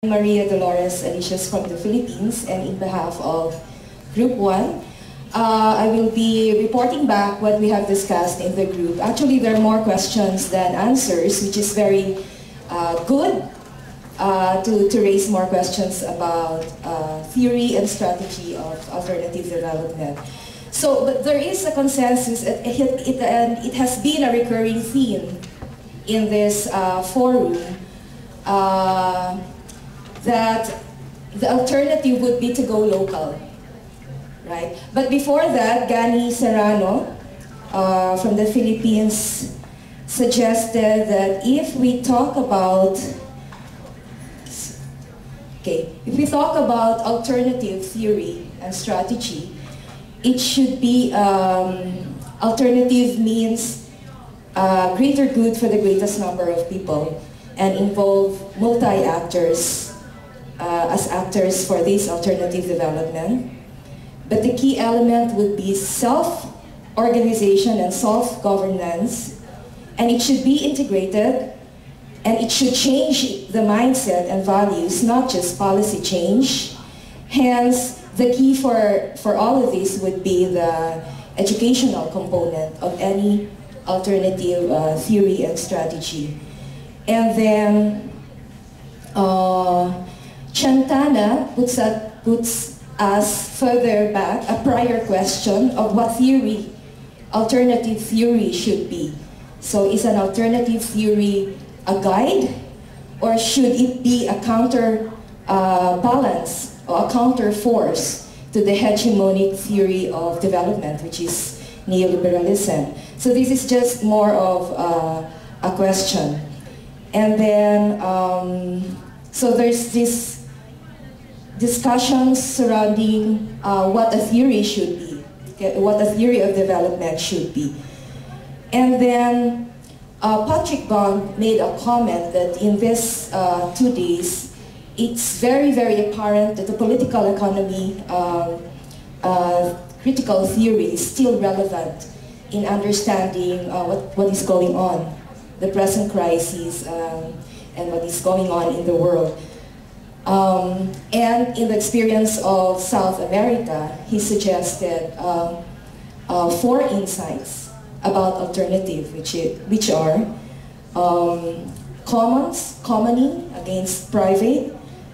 Maria Dolores Alicias from the Philippines, and in behalf of Group 1, I will be reporting back what we have discussed in the group. Actually, there are more questions than answers, which is very good to raise more questions about theory and strategy of alternative development. So, but there is a consensus, and it has been a recurring theme in this forum, that the alternative would be to go local, right? But before that, Gani Serrano from the Philippines suggested that if we talk about alternative theory and strategy, it should be alternative means greater good for the greatest number of people and involve multi-actors as actors for this alternative development. But the key element would be self-organization and self-governance, and it should be integrated, and it should change the mindset and values, not just policy change. Hence, the key for all of this would be the educational component of any alternative theory and strategy. And then Chantana puts us further back, a prior question of what theory, alternative theory should be. So is an alternative theory a guide, or should it be a counter balance or a counter force to the hegemonic theory of development, which is neoliberalism? So this is just more of a question. And then, so there's this discussions surrounding what a theory should be, what a theory of development should be. And then Patrick Bond made a comment that in this 2 days, it's very, very apparent that the political economy critical theory is still relevant in understanding what is going on, the present crisis, and what is going on in the world. And in the experience of South America, he suggested 4 insights about alternative, which are commoning against private,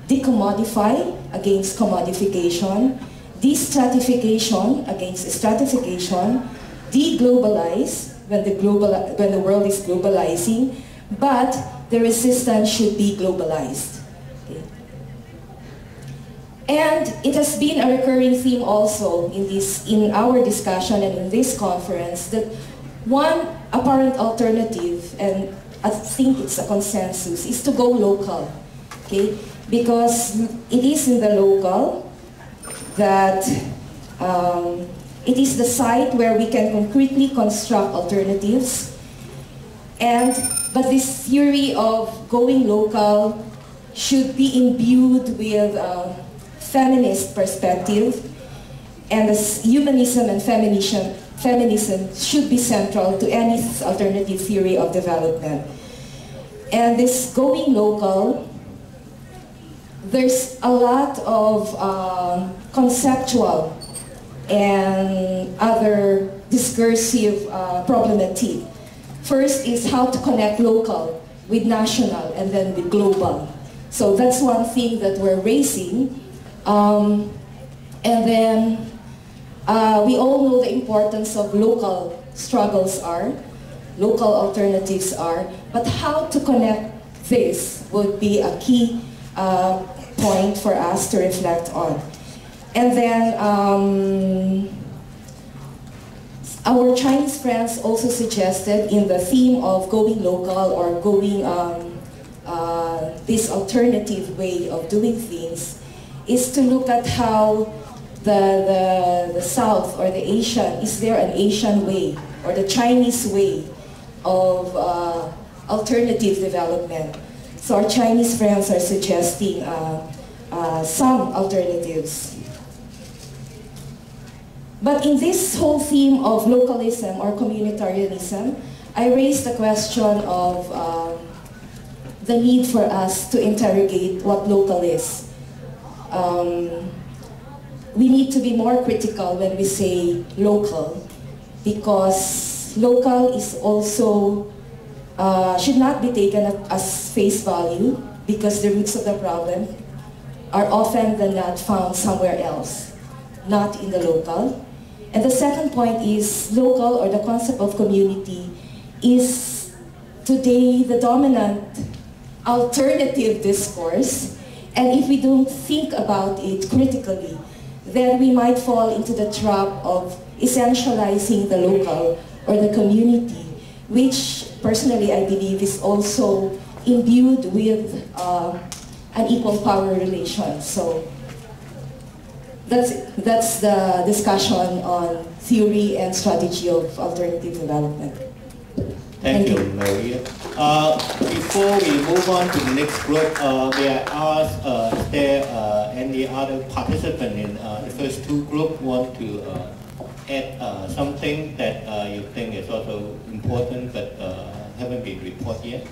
decommodify against commodification, destratification against stratification, deglobalize when the world is globalizing, but the resistance should be globalized. Okay. And it has been a recurring theme also in our discussion and in this conference that one apparent alternative, and I think it's a consensus, is to go local. Okay? Because it is in the local that it is the site where we can concretely construct alternatives. But this theory of going local should be imbued with feminist perspective, and as humanism and feminism should be central to any alternative theory of development. And this going local, there's a lot of conceptual and other discursive problematic. First is how to connect local with national and then with global. So that's one thing that we're raising. And then we all know the importance of local struggles local alternatives are, but how to connect this would be a key point for us to reflect on. And then our Chinese friends also suggested in the theme of going local or going this alternative way of doing things is to look at how the South or the Asian, is there an Asian way or the Chinese way of alternative development? So our Chinese friends are suggesting some alternatives. But in this whole theme of localism or communitarianism, I raised the question of the need for us to interrogate what local is. We need to be more critical when we say local, because local is also, should not be taken as face value, because the roots of the problem are often than not found somewhere else, not in the local. And the second point is local, or the concept of community, is today the dominant alternative discourse. And if we don't think about it critically, then we might fall into the trap of essentializing the local or the community, which personally I believe is also imbued with an equal power relation. So that's the discussion on theory and strategy of alternative development. Thank you, Maria. Before we move on to the next group, may I ask, is there any other participant in the first two groups want to add something that you think is also important but haven't been reported yet?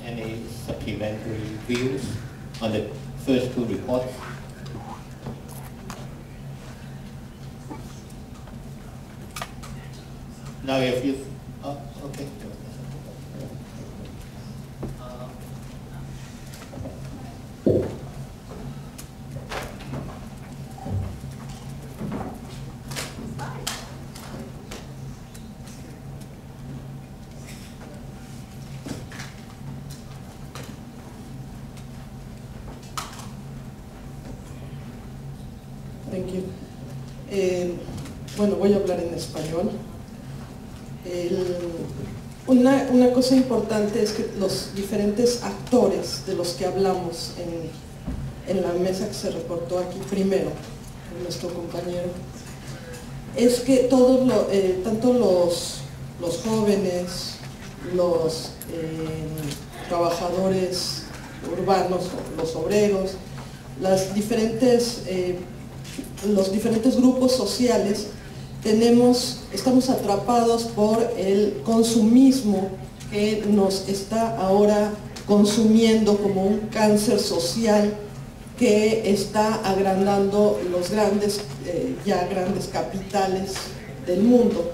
Any supplementary views on the first two reports? Now if you, okay. Thank you. Bueno, voy a hablar en español. Una cosa importante es que los diferentes actores de los que hablamos en la mesa que se reportó aquí primero, nuestro compañero, es que todos, tanto los jóvenes, los trabajadores urbanos, los obreros, los diferentes grupos sociales, estamos atrapados por el consumismo que nos está ahora consumiendo como un cáncer social que está agrandando los grandes capitales del mundo.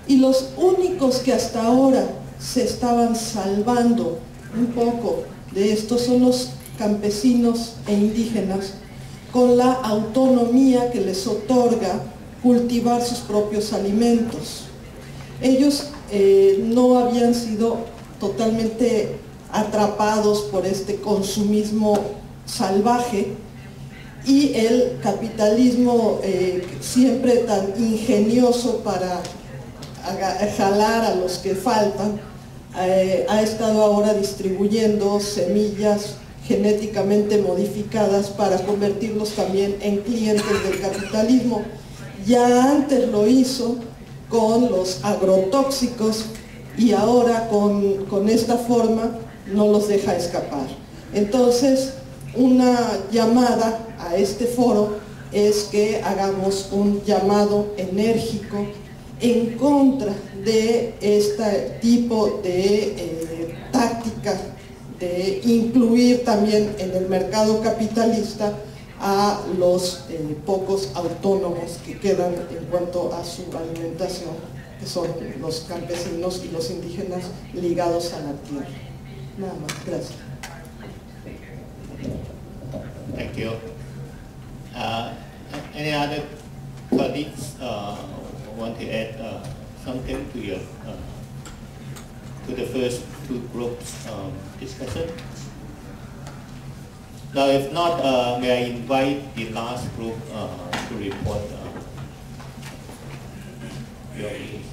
Y los únicos que hasta ahora se estaban salvando un poco de esto son los campesinos e indígenas, con la autonomía que les otorga cultivar sus propios alimentos. Ellos no habían sido totalmente atrapados por este consumismo salvaje y el capitalismo siempre tan ingenioso para jalar a los que faltan, ha estado ahora distribuyendo semillas genéticamente modificadas para convertirlos también en clientes del capitalismo. Ya antes lo hizo con los agrotóxicos y ahora con esta forma no los deja escapar. Entonces, una llamada a este foro es que hagamos un llamado enérgico en contra de este tipo de táctica de incluir también en el mercado capitalista a los pocos autónomos que quedan en cuanto a su alimentación, que son los campesinos y los indígenas ligados a la tierra. Nada más, gracias. Thank you. Any other colleagues want to add something to your to the first two groups discussion? Now, if not, may I invite the last group to report your views.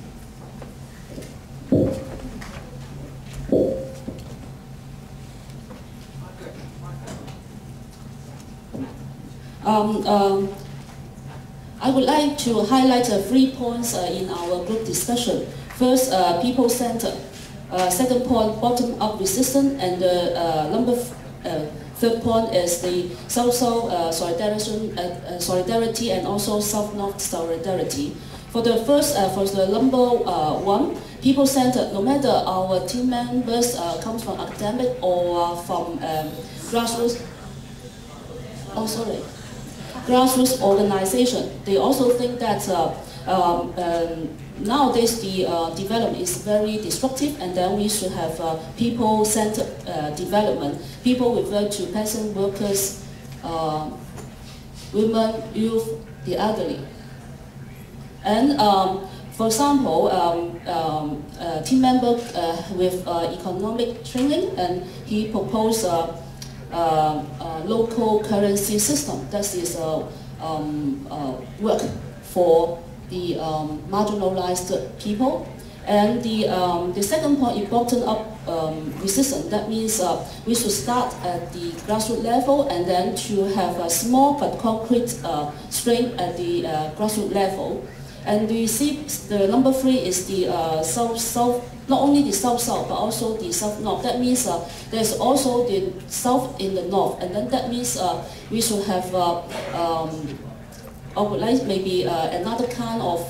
I would like to highlight 3 points in our group discussion. First, people-centered. Second point, bottom-up resistance. And third point is the social solidarity and also South-North solidarity. For the first, for the number one, people-centered. No matter our team members come from academic or from grassroots. Grassroots organization. They also think that nowadays the development is very disruptive, and then we should have people-centered development. People refer to peasant workers, women, youth, the elderly. And for example, team member with economic training, and he proposed local currency system. That is work for the marginalized people. And the second point, it bottom up resistance. That means we should start at the grassroots level, and then to have a small but concrete strength at the grassroots level. And we see the number 3 is the south-south, not only the south-south, but also the south-north. That means there's also the south in the north, and then that means we should have I would like maybe another kind of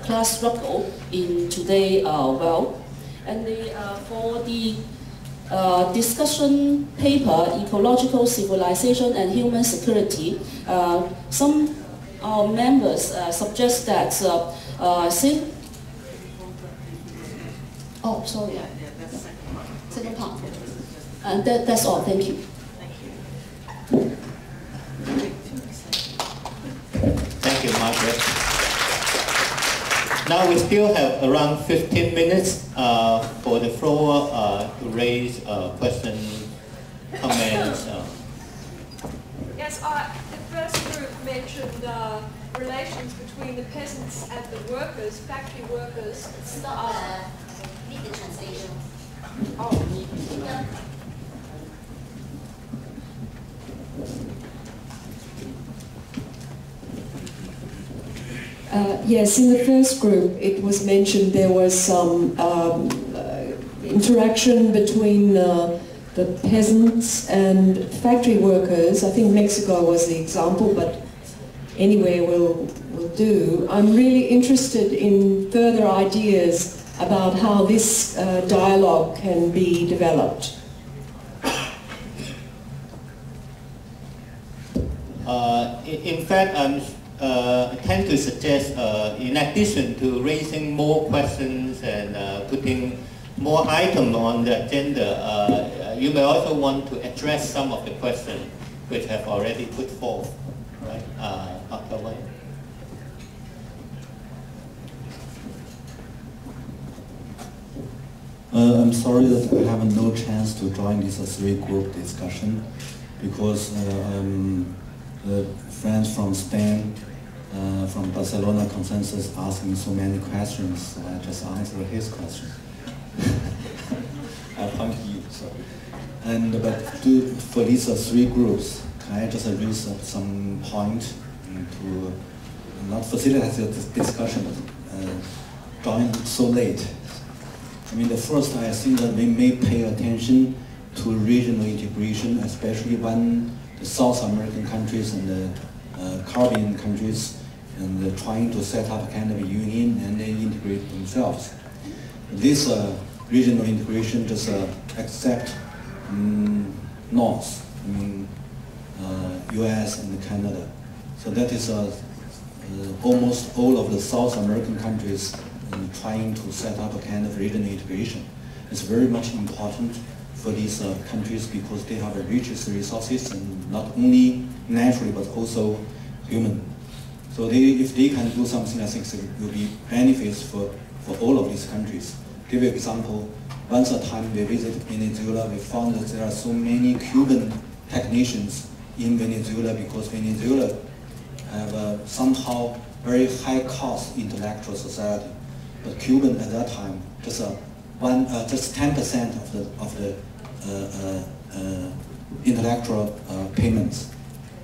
class struggle in today's world. And for the discussion paper, Ecological Civilization and Human Security, some members suggest that second part. And that's all. Thank you. Thank you, Margaret. Now we still have around 15 minutes for the floor to raise questions, comments. Yes, the first group mentioned relations between the peasants and the workers, factory workers. Need the translation. Oh. Yeah. Yes, in the first group it was mentioned there was some interaction between the peasants and factory workers. I think Mexico was the example, but anywhere will do. I'm really interested in further ideas about how this dialogue can be developed. In fact, I tend to suggest, in addition to raising more questions and putting more items on the agenda, you may also want to address some of the questions which have already put forth, right? October. I'm sorry that I have no chance to join this 3-group discussion because friends from Spain, from Barcelona Consensus asking so many questions, so I just answered his question. I point to you, sorry. But for these 3 groups, can I just raise some point to not facilitate the discussion, join so late? I mean, the first, I think that we may pay attention to regional integration, especially when the South American countries and the Caribbean countries and trying to set up a kind of a union and then integrate themselves. This regional integration just accept North, I mean, US and Canada. So that is almost all of the South American countries trying to set up a kind of regional integration. It's very much important for these countries because they have the richest resources, and not only naturally but also human. So if they can do something, I think it will be benefits for all of these countries. Give you an example. Once a time we visited Venezuela, we found that there are so many Cuban technicians in Venezuela because Venezuela have somehow very high cost intellectual society. But Cuban at that time just 10% of the intellectual payments.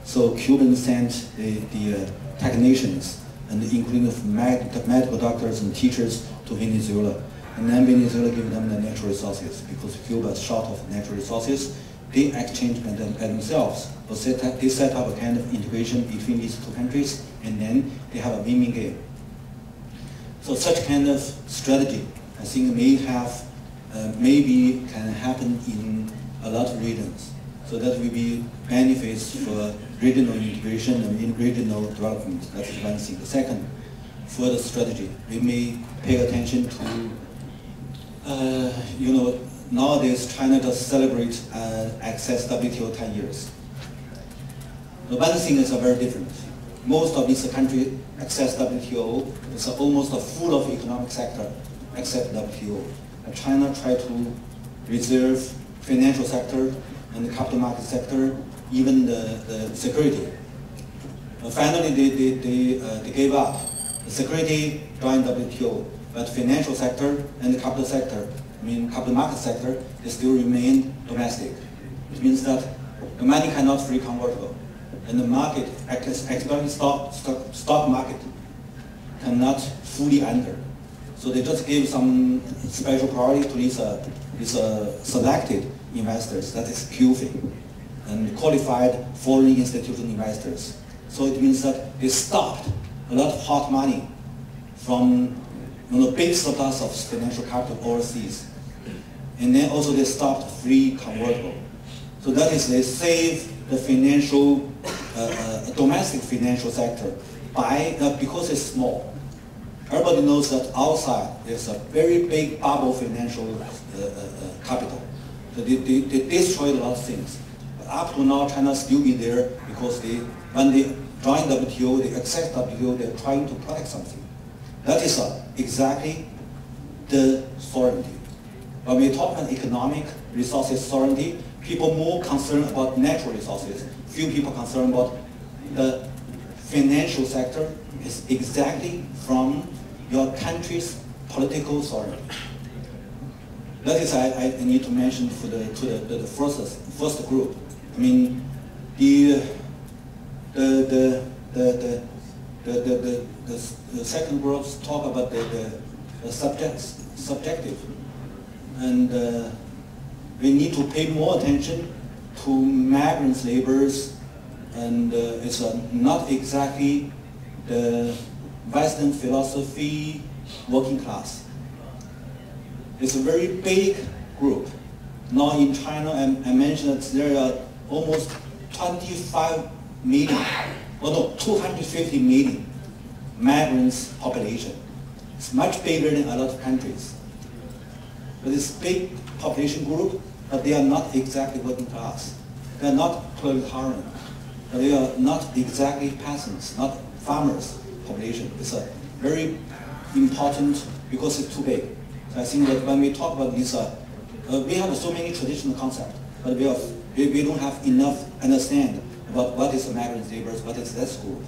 So Cubans sent the technicians, and including medical doctors and teachers, to Venezuela. And then Venezuela gave them the natural resources because Cuba is short of natural resources. They exchanged by themselves. But they set up a kind of integration between these 2 countries, and then they have a win-win game. So such kind of strategy I think may have, maybe can happen in a lot of regions. So that will be benefits for regional integration and in regional development. That's one thing. The second, for the strategy, we may pay attention to, nowadays China just celebrates access WTO 10 years. The one thing is very different. Most of these countries access WTO is almost full of economic sector except WTO. China try to reserve financial sector and the capital market sector, even the security. Finally, they gave up. The security joined WTO, but financial sector and the capital sector, capital market sector, they still remain domestic. It means that the money cannot free convertible, and the market, especially stock market, cannot fully enter. So they just gave some special priority to these selected investors, that is QFIN, and qualified foreign institutional investors. So it means that they stopped a lot of hot money from big surplus of financial capital overseas. And then also they stopped free convertible. So that is, they save the financial, domestic financial sector because it's small. Everybody knows that outside there's a very big bubble financial capital. So they destroyed a lot of things. But up to now, China still be there because when they join WTO, they accept WTO, they're trying to protect something. That is exactly the sovereignty. When we talk about economic resources sovereignty, people more concerned about natural resources. Few people concerned about the financial sector is exactly from your country's political sovereignty. That is I need to mention for the first group. The second group talk about the subjective, and we need to pay more attention to migrant laborers, and it's not exactly the Western philosophy working class. It's a very big group. Now in China, I mentioned that there are almost 25 million, 250 million migrants population. It's much bigger than a lot of countries. But it's big population group, but they are not exactly working class. They are not proletarian. They are not exactly peasants, not farmers population. It's a very important because it's too big. So I think that when we talk about this, we have so many traditional concepts, but we don't have enough understand about what is a migrant labor, what is that group.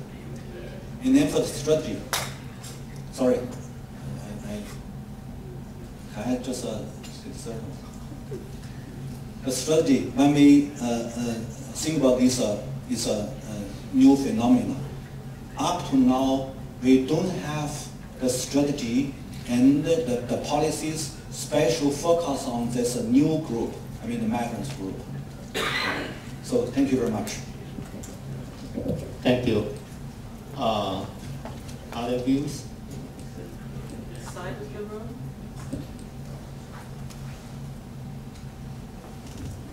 And then for the strategy, sorry, I just the strategy, when we think about this new phenomenon, up to now, we don't have the strategy and the policies special focus on this new group, the migrants group. So thank you very much. Thank you. Other views? This side of the room?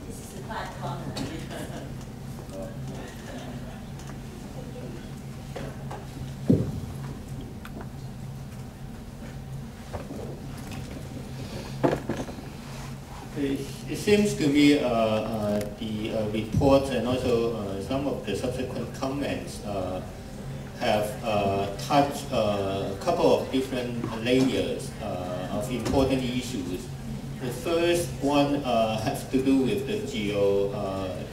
This is the bad corner. It seems to me the reports and also some of the subsequent comments have touched a couple of different layers of important issues. The first one has to do with the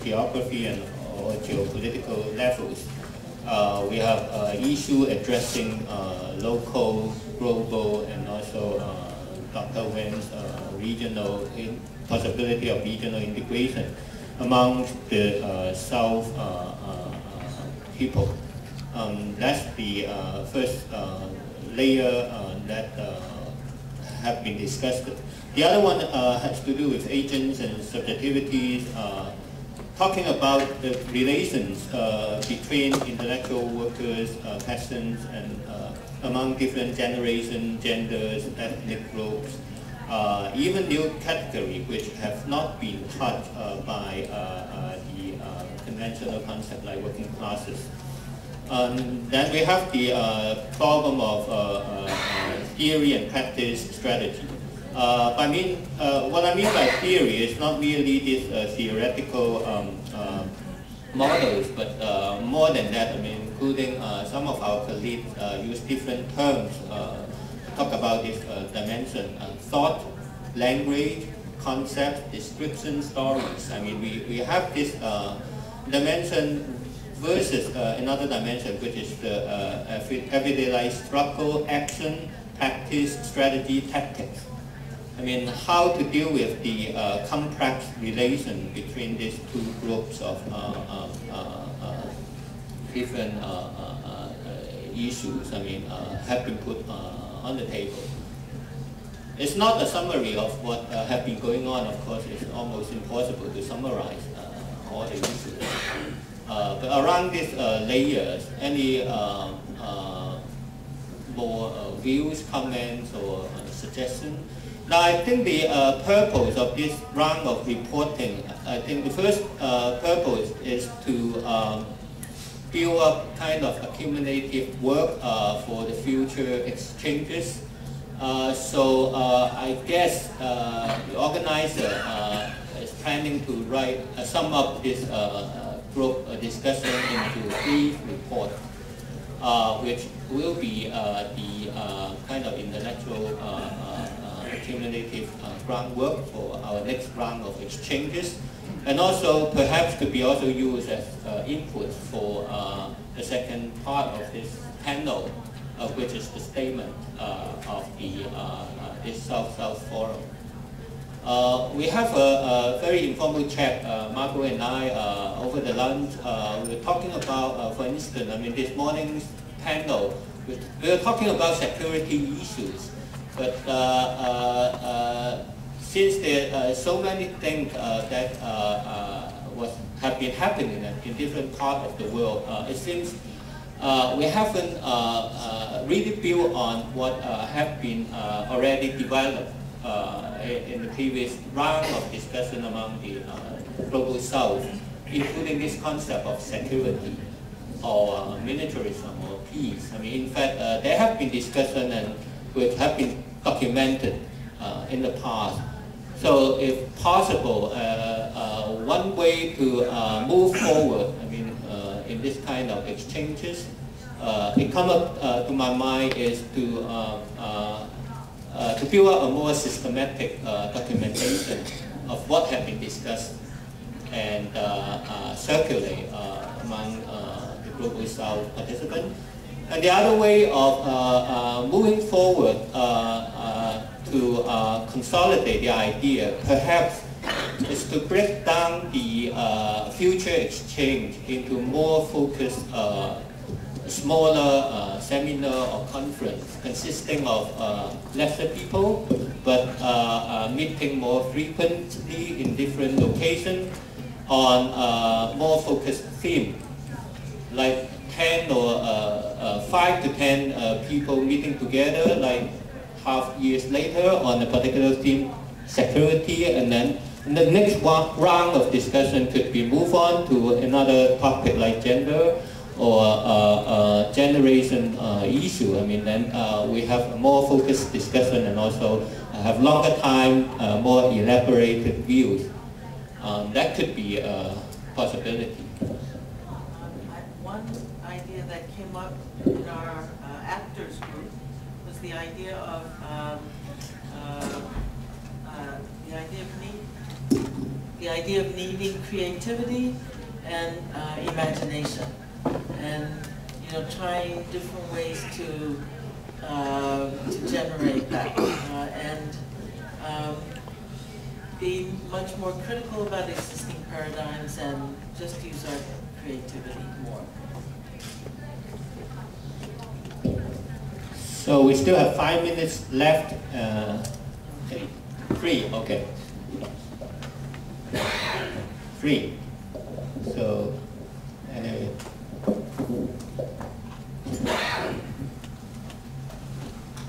geography and or geopolitical levels. We have issue addressing local, global, and also Dr. Wen's regional possibility of regional integration among the South people. That's the first layer that have been discussed. The other one has to do with agents and subjectivities, talking about the relations between intellectual workers, peasants, and among different generations, genders, ethnic groups, even new categories which have not been touched by the conventional concept like working classes. Then we have the problem of theory and practice strategy. What I mean by theory is not merely these theoretical models, but more than that, I mean, including some of our colleagues use different terms to talk about this dimension: thought, language, concept, description, stories. I mean, we have this dimension versus another dimension, which is the everyday life struggle, action, practice, strategy, tactics. I mean, how to deal with the complex relation between these two groups of different issues, I mean, have been put on the table. It's not a summary of what have been going on. Of course, it's almost impossible to summarize all the issues. But around these layers, any more views, comments, or suggestions? Now, I think the purpose of this round of reporting, I think the first purpose is to build up kind of accumulative work for the future exchanges. So I guess the organizer is planning to write sum up this group discussion into 3 reports, which will be the kind of intellectual accumulative groundwork for our next round of exchanges, and also perhaps could be also used as input for the second part of this panel, which is the statement of the this South-South Forum. We have a very informal chat, Margo and I, over the lunch. We were talking about, for instance, I mean, this morning's panel, we were talking about security issues. But since there are so many things that have been happening in different parts of the world, it seems we haven't really built on what have been already developed in the previous round of discussion among the Global South, including this concept of security or militarism or peace. I mean, in fact, there have been discussions and which have been documented in the past. So if possible, one way to move forward, I mean, in this kind of exchanges, it comes up to my mind is to build up a more systematic documentation of what has been discussed and circulate among the Global South participants. And the other way of moving forward to consolidate the idea, perhaps, is to break down the future exchange into more focused, smaller seminar or conference consisting of lesser people, but meeting more frequently in different locations on more focused theme, like 10 or 5 to 10 people meeting together, like half years later on a particular theme, security, and then the next round of discussion could be move on to another topic like gender or generation issue. I mean, then we have a more focused discussion and also have longer time, more elaborated views. That could be a possibility. One idea that came up in our actors group was the idea of needing creativity and imagination, and trying different ways to generate that, and be much more critical about existing paradigms and just use our creativity more. So we still have 5 minutes left. 3, okay. 3. So, anyway.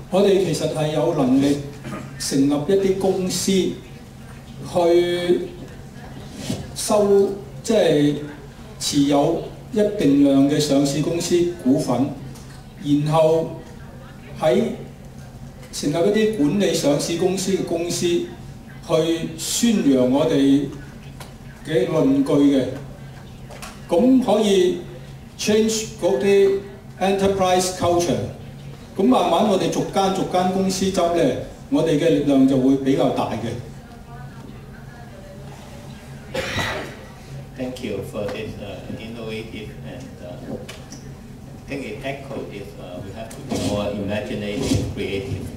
我哋其實係有能力成立一啲公司去收，即係持有一定量嘅上市公司股份，然後喺成立一啲管理上市公司嘅公司去宣揚我哋嘅論據嘅，咁可以 change 嗰啲 enterprise culture。咁慢慢我哋逐間公司執咧，我哋嘅力量就會比較大嘅。Thank you for this innovative and I think it echoed this. We have to be more imaginative, creative.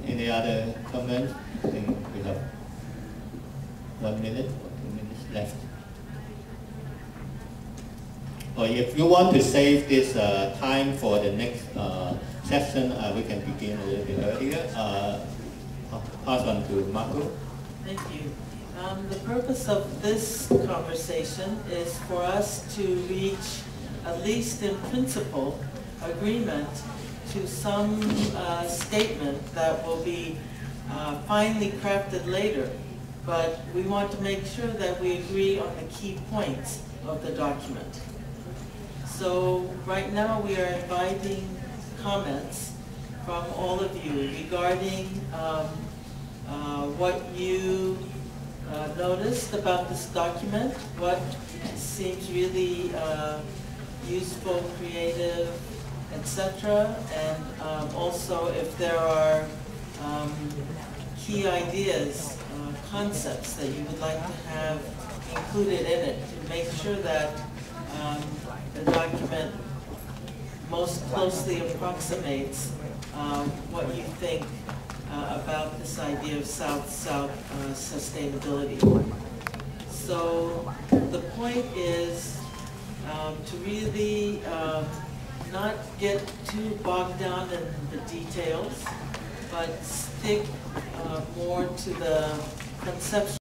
Any other comments? I think we have 1 minute or 2 minutes left. Or if you want to save this time for the next session, we can begin a little bit earlier. I'll pass on to Margo. Thank you. The purpose of this conversation is for us to reach, at least in principle, agreement to some statement that will be finely crafted later. But we want to make sure that we agree on the key points of the document. So right now we are inviting comments from all of you regarding what you noticed about this document, what seems really useful, creative, etc. And also if there are key ideas, concepts that you would like to have included in it to make sure that the document most closely approximates what you think about this idea of South-South sustainability. So the point is to really not get too bogged down in the details, but stick more to the conceptual